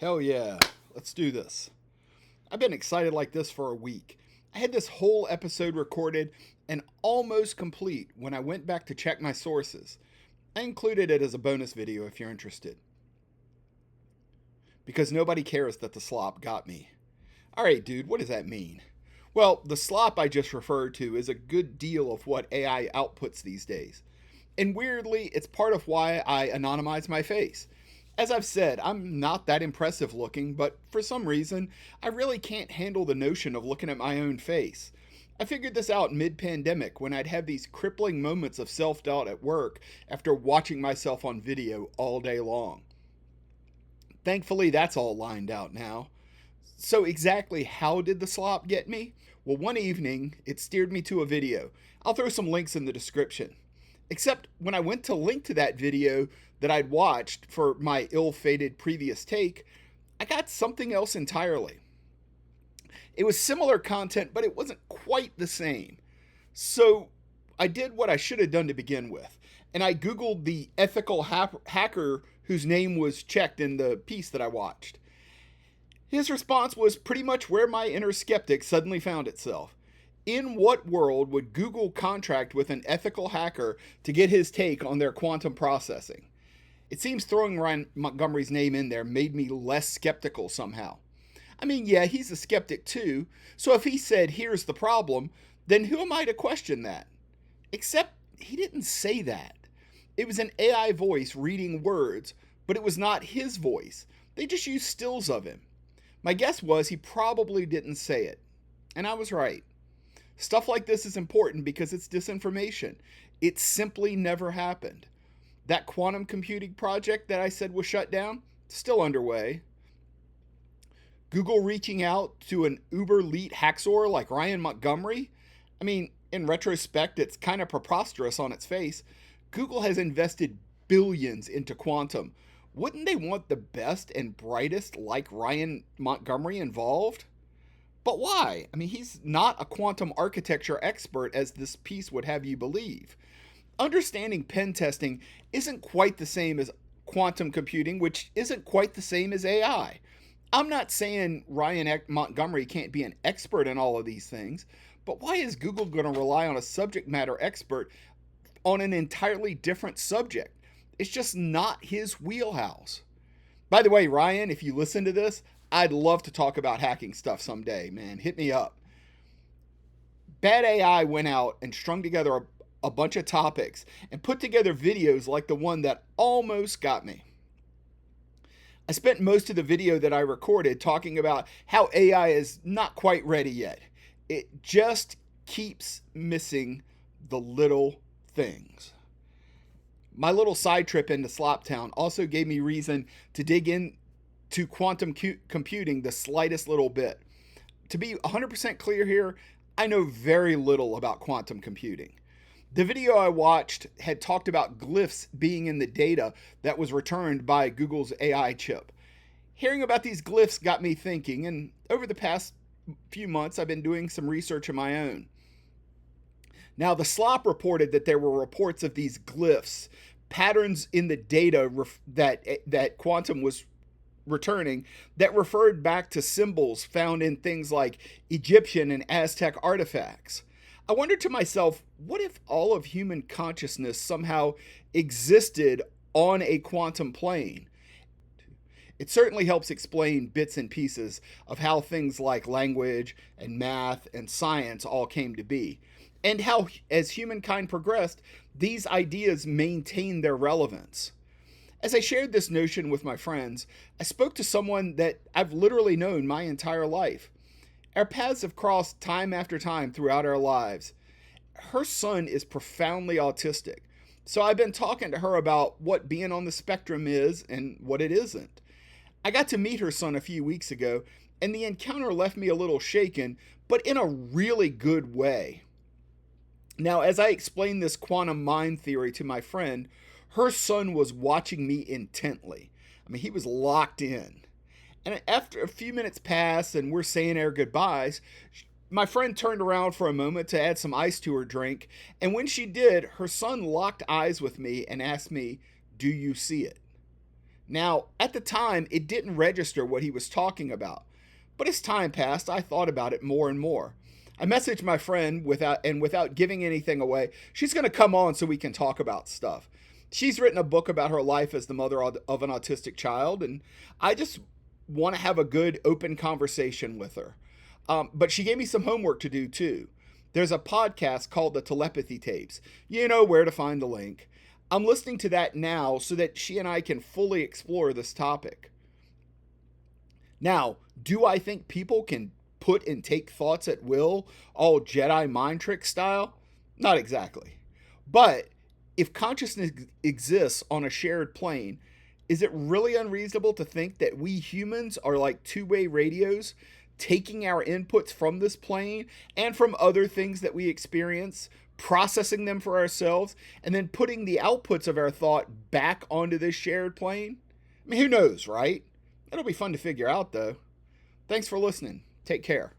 Hell yeah, let's do this. I've been excited like this for a week. I had this whole episode recorded and almost complete when I went back to check my sources. I included it as a bonus video if you're interested. Because nobody cares that the slop got me. Alright, dude, what does that mean? Well, the slop I just referred to is a good deal of what AI outputs these days. And weirdly, it's part of why I anonymize my face. As I've said, I'm not that impressive looking, but for some reason, I really can't handle the notion of looking at my own face. I figured this out mid pandemic when I'd have these crippling moments of self doubt at work after watching myself on video all day long. Thankfully, that's all lined out now. So, exactly how did the slop get me? Well, one evening, it steered me to a video. I'll throw some links in the description. Except when I went to link to that video that I'd watched for my ill fated previous take, I got something else entirely. It was similar content, but it wasn't quite the same. So I did what I should have done to begin with, and I Googled the ethical hacker whose name was checked in the piece that I watched. His response was pretty much where my inner skeptic suddenly found itself. In what world would Google contract with an ethical hacker to get his take on their quantum processing? It seems throwing Ryan Montgomery's name in there made me less skeptical somehow. I mean, yeah, he's a skeptic too, so if he said, here's the problem, then who am I to question that? Except he didn't say that. It was an AI voice reading words, but it was not his voice. They just used stills of him. My guess was he probably didn't say it. And I was right. Stuff like this is important because it's disinformation. It simply never happened. That quantum computing project that I said was shut down, still underway. Google reaching out to an uber elite hacksaw like Ryan Montgomery? I mean, in retrospect, it's kind of preposterous on its face. Google has invested billions into quantum. Wouldn't they want the best and brightest like Ryan Montgomery involved? But why? I mean, he's not a quantum architecture expert as this piece would have you believe. Understanding pen testing isn't quite the same as quantum computing, which isn't quite the same as AI. I'm not saying Ryan Montgomery can't be an expert in all of these things, but why is Google going to rely on a subject matter expert on an entirely different subject? It's just not his wheelhouse. By the way, Ryan, if you listen to this, I'd love to talk about hacking stuff someday, man. Hit me up. Bad AI went out and strung together a bunch of topics and put together videos like the one that almost got me. I spent most of the video that I recorded talking about how AI is not quite ready yet. It just keeps missing the little things. My little side trip into Sloptown also gave me reason to dig into quantum computing the slightest little bit. To be 100% clear here, I know very little about quantum computing. The video I watched had talked about glyphs being in the data that was returned by Google's AI chip. Hearing about these glyphs got me thinking, and over the past few months, I've been doing some research of my own. Now, the slop reported that there were reports of these glyphs, patterns in the data that quantum was returning that referred back to symbols found in things like Egyptian and Aztec artifacts. I wondered to myself, what if all of human consciousness somehow existed on a quantum plane? It certainly helps explain bits and pieces of how things like language and math and science all came to be, and how, as humankind progressed, these ideas maintained their relevance. As I shared this notion with my friends, I spoke to someone that I've literally known my entire life. Our paths have crossed time after time throughout our lives. Her son is profoundly autistic, so I've been talking to her about what being on the spectrum is and what it isn't. I got to meet her son a few weeks ago, and the encounter left me a little shaken, but in a really good way. Now, as I explained this quantum mind theory to my friend, her son was watching me intently. I mean, he was locked in. And after a few minutes passed and we're saying our goodbyes, my friend turned around for a moment to add some ice to her drink. And when she did, her son locked eyes with me and asked me, "Do you see it?" Now, at the time, it didn't register what he was talking about. But as time passed, I thought about it more and more. I messaged my friend without giving anything away. She's going to come on so we can talk about stuff. She's written a book about her life as the mother of an autistic child, and I just want to have a good open conversation with her. But she gave me some homework to do too. There's a podcast called The Telepathy Tapes. You know where to find the link. I'm listening to that now so that she and I can fully explore this topic. Now, do I think people can put and take thoughts at will, all Jedi mind trick style? Not exactly. But if consciousness exists on a shared plane, is it really unreasonable to think that we humans are like two-way radios, taking our inputs from this plane and from other things that we experience, processing them for ourselves, and then putting the outputs of our thought back onto this shared plane? I mean, who knows, right? It'll be fun to figure out, though. Thanks for listening. Take care.